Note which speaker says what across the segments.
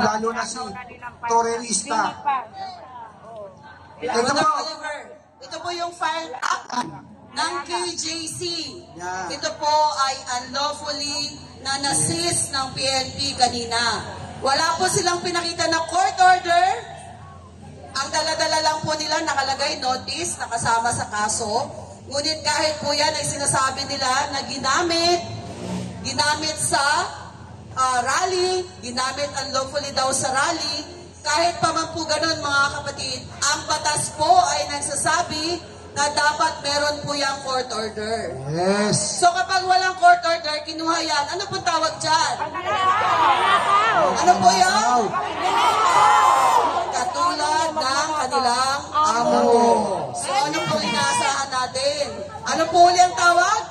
Speaker 1: lalo na si terorista.
Speaker 2: Ito po yung file ng KJC. Ito po ay unlawfully na na-seize ng PNP kanina. Wala po silang pinakita na court order. Ang dala-dala lang po nila nakalagay notice na kasama sa kaso. Ngunit kahit po yan ay sinasabi nila na ginamit sa rally, ginamit unlawfully daw sa rally. Kahit pa man po ganun mga kapatid, ang batas po ay nagsasabi na dapat meron po yung court order.
Speaker 1: Yes.
Speaker 2: So kapag walang court order, kinuha yan, ano po tawag dyan? Ano po yan? Katulad ng kanilang amo. So ano po inaasahan natin? Ano po uli ang tawag?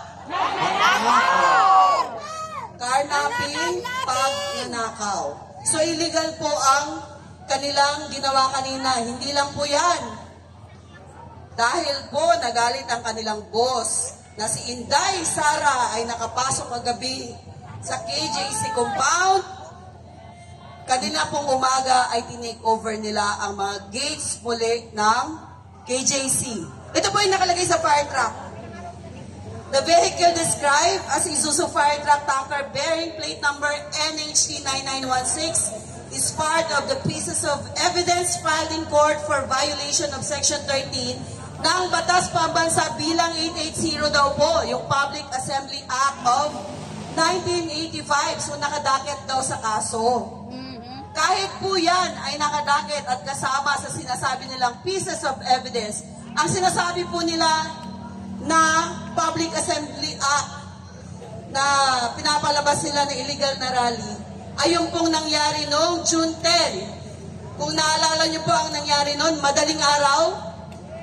Speaker 2: Carnapping, pagnanakaw. So illegal po ang kanilang ginawa kanina. Hindi lang po yan. Dahil po nagalit ang kanilang boss na si Inday Sara ay nakapasok kagabi sa KJC compound. Kanina pong umaga ay tinake over nila ang mga gates muli ng KJC. Ito po ay nakalagay sa fire truck. The vehicle described as Isuzu fire truck tanker bearing plate number NHT 9916 is part of the pieces of evidence filed in court for violation of Section 13 ng Batas Pambansa bilang 880 daw po, yung Public Assembly Act of 1985. So nakadakit daw sa kaso. Kahit po yan ay nakadakit at kasama sa sinasabi nilang pieces of evidence, ang sinasabi po nila na Public Assembly Act na pinapalabas nila na illegal na rally ay yung pong nangyari noong June 10. Kung naalala niyo po ang nangyari noon, madaling araw,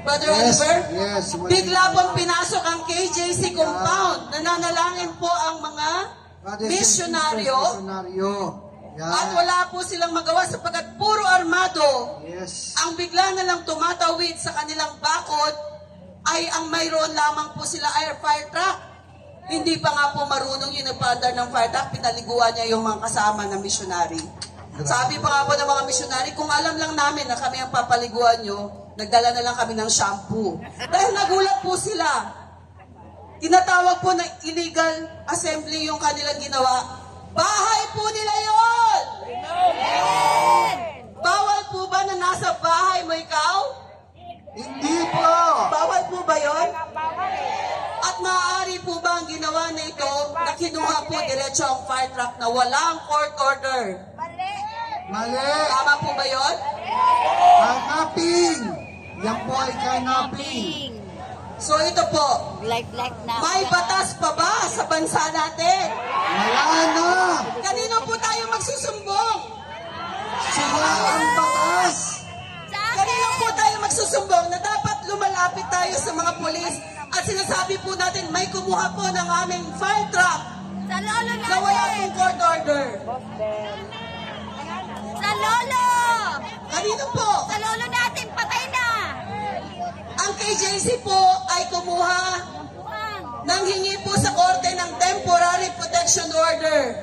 Speaker 2: Brother Oliver, bigla pong pinasok ang KJC compound. Nananalangin po ang mga misyonaryo. At wala po silang magawa sapagkat puro armado. Ang bigla na lang tumatawid sa kanilang bakod ay ang mayroon lamang po sila ay fire truck. Hindi pa nga po marunong yung nagpaandar ng fire truck, pinaliguan niya yung mga kasama ng missionary. Sabi pa nga po ng mga missionary, kung alam lang namin na kami ang papaliguan nyo, nagdala na lang kami ng shampoo. Dahil nagulat po sila. Tinatawag po na illegal assembly yung kanilang ginawa. Bahay po nila yon. Bawal po ba na nasa bahay mo ikaw?
Speaker 1: Hindi po.
Speaker 2: Bawal po ba yon? At maaari po ba ang ginawa na ito na kinuha po diretso ang fire truck na walang court order?
Speaker 1: Mali.
Speaker 2: Tama po ba yon?
Speaker 1: Carnapping. Yan po ay carnapping.
Speaker 2: So ito po, may batas pa ba sa bansa natin?
Speaker 1: Wala na.
Speaker 2: Kanino po tayo magsusumbong?
Speaker 1: Sila ang batas.
Speaker 2: Kanino po tayo magsusumbong na dapat lumalapit tayo sa mga pulis at sinasabi po natin may kumuha po ng aming fire truck na wala pong court order?
Speaker 3: Sa lolo!
Speaker 2: Kanino po?
Speaker 3: Sa lolo natin, patay na!
Speaker 2: Ang KJC po ay kumuha ng hingi po sa korte ng temporary protection order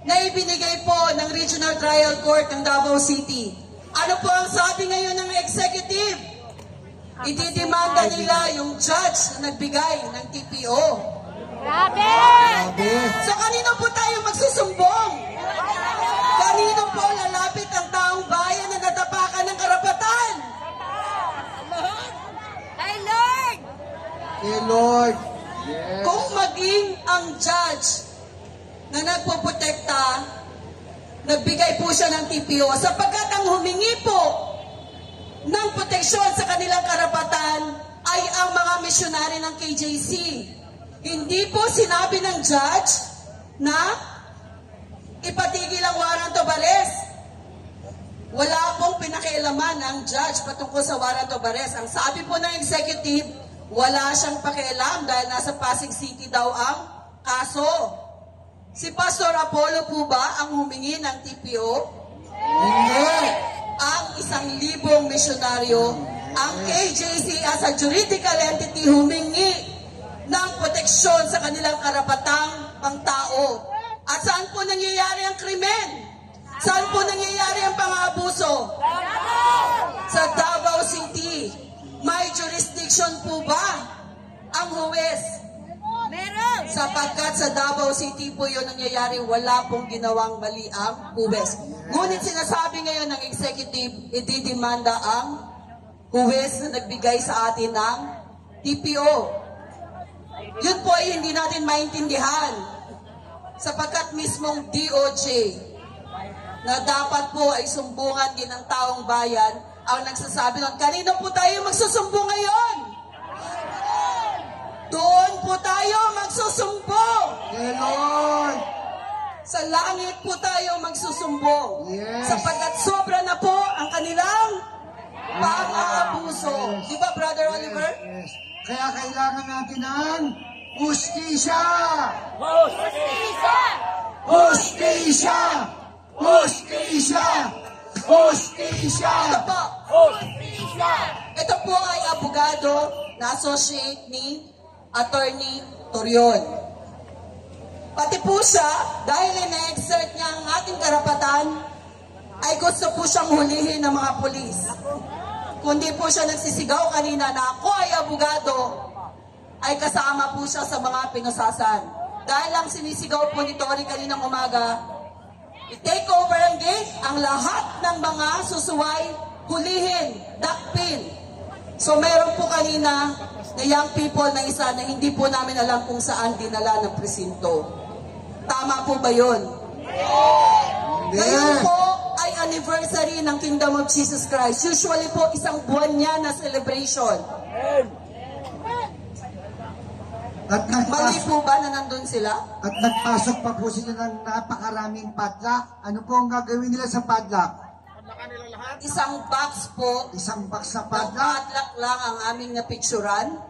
Speaker 2: na ibinigay po ng Regional Trial Court ng Davao City. Ano po ang sabi ngayon ng executive? Ididemanda nila yung judge na nagbigay ng TPO.
Speaker 3: Grabe!
Speaker 2: So kanino po tayo magsusumbong? Kanino po lalapit ang taong bayan na natapakan ng karapatan?
Speaker 3: Kay Lord!
Speaker 1: Kay Lord. Yes.
Speaker 2: Kung maging ang judge na nagpoprotekta, nagbigay po siya ng TPO sapagkat ang humingi po ng proteksyon sa kanilang karapatan ay ang mga misyonary ng KJC. Hindi po sinabi ng judge na ipatigil ang warrant of arrest. Wala pong pinakialaman ang judge patungkol sa warrant of arrest. Ang sabi po ng executive, wala siyang pakialam dahil nasa Pasig City daw ang kaso. Si Pastor Apollo po ba ang humingi ng TPO?
Speaker 1: Hindi.
Speaker 2: Ang 1,000 misyonaryo, ang KJC as a juridical entity humingi ng proteksyon sa kanilang karapatang pangtao. At saan po nangyayari ang krimen? Saan po nangyayari Abuso sa Davao City. May jurisdiction po ba ang huwes?
Speaker 3: Meron.
Speaker 2: Sapagkat sa Davao City po yun nangyayari, wala pong ginawang mali ang huwes. Ngunit sinasabi ngayon ng executive, ididimanda ang huwes na nagbigay sa atin ng TPO. Yun po ay hindi natin maintindihan. Sapagkat mismong DOJ na dapat po ay sumbungan din ng taong bayan ang nagsasabi nun, kanino po tayo magsusumbong ngayon? Doon po tayo magsusumbong.
Speaker 1: Kay Lord.
Speaker 2: Sa langit po tayo magsusumbong.
Speaker 1: Yes.
Speaker 2: Sapagkat sobra na po ang kanilang pang-aabuso. Di ba, Brother Oliver?
Speaker 1: Yes. Kaya kailangan natin ng hustisya!
Speaker 3: Justicia.
Speaker 1: Hustisya! Hustisya! Hustisya!
Speaker 2: Ito po.
Speaker 3: Justicia.
Speaker 2: Ito po ay abogado na associate ni Attorney Torion. Pati po siya, dahil ina-exert niya ang ating karapatan, ay gusto po siyang hulihin ng mga pulis. Kundi po siya nagsisigaw kanina na ako ay abogado, ay kasama po siya sa mga pinasasan. Dahil lang sinisigaw po ni Tori kaninang umaga, i-take over ang gate, ang lahat ng mga susuway, hulihin, dakpin. So meron po kanina na young people na isa na hindi po namin alam kung saan dinala ng presinto. Tama po ba yun? Ngayon po ay anniversary ng Kingdom of Jesus Christ. Usually po isang buwan niya na celebration.
Speaker 1: At
Speaker 2: Mali po ba na nandun sila?
Speaker 1: nagpasok pa po sila ng napakaraming padlock. Ano po ang gagawin nila sa padlock?
Speaker 2: Isang box po,
Speaker 1: Isang box na padlock.
Speaker 2: padlock lang ang aming napicturan.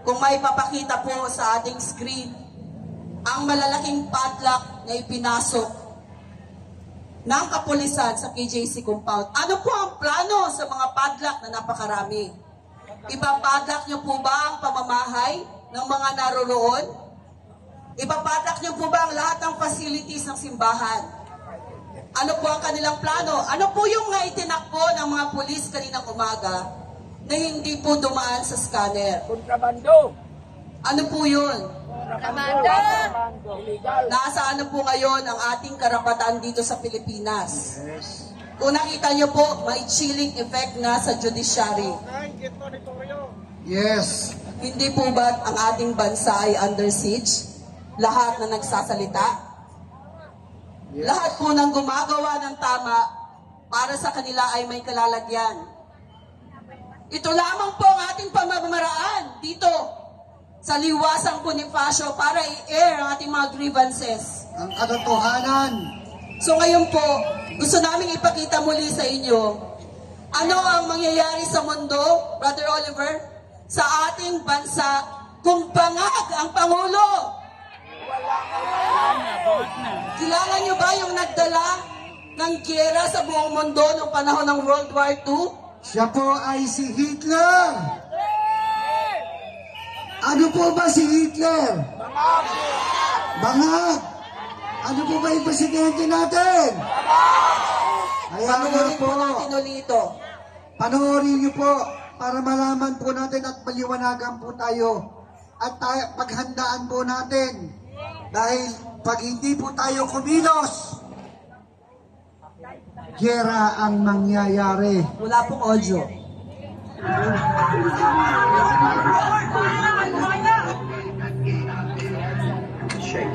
Speaker 2: Kung may papakita po sa ating screen, ang malalaking padlock na ipinasok ng kapulisan sa KJC compound. Ano po ang plano sa mga padlock na napakarami? Ipapadlock niyo po ba ang pamamahay ng mga naroroon? Ipapadlock niyo po ba ang lahat ng facilities ng simbahan? Ano po ang kanilang plano? Ano po yung mga itinakbo ng mga pulis kaninang umaga na hindi po dumaan sa scanner?
Speaker 4: Kontrabando.
Speaker 2: Ano po yun?
Speaker 3: Kamando.
Speaker 4: Illegal.
Speaker 2: Nasa ano po ngayon ang ating karapatan dito sa Pilipinas? Kung nakita niyo po, may chilling effect na sa judiciary.
Speaker 1: Yes.
Speaker 2: Hindi po ba ang ating bansa ay under siege? Lahat na nagsasalita?
Speaker 1: Yes.
Speaker 2: Lahat po ng gumagawa ng tama para sa kanila ay may kalalagyan. Ito lamang po ang ating pamamaraan dito sa liwasang Bonifacio para i-air ang ating mga grievances.
Speaker 1: Ang katotohanan.
Speaker 2: So ngayon po, gusto namin ipakita muli sa inyo ano ang mangyayari sa mundo, Brother Oliver, sa ating bansa kung bangag ang Pangulo. Kilala niyo ba yung nagdala ng giyera sa buong mundo noong panahon ng World War II?
Speaker 1: Siya po ay si Hitler. Ano po ba si Hitler? Bangag. Ano po ba yung presidente natin? Kaya nga
Speaker 2: Panoorin
Speaker 1: po,
Speaker 2: po natin ulit ito.
Speaker 1: panoorin niyo po para malaman po natin at maliwanagan po tayo. At paghandaan po natin. Dahil pag hindi po tayo kumilos, giyera ang mangyayari.
Speaker 2: Wala pong audio.
Speaker 4: Shake.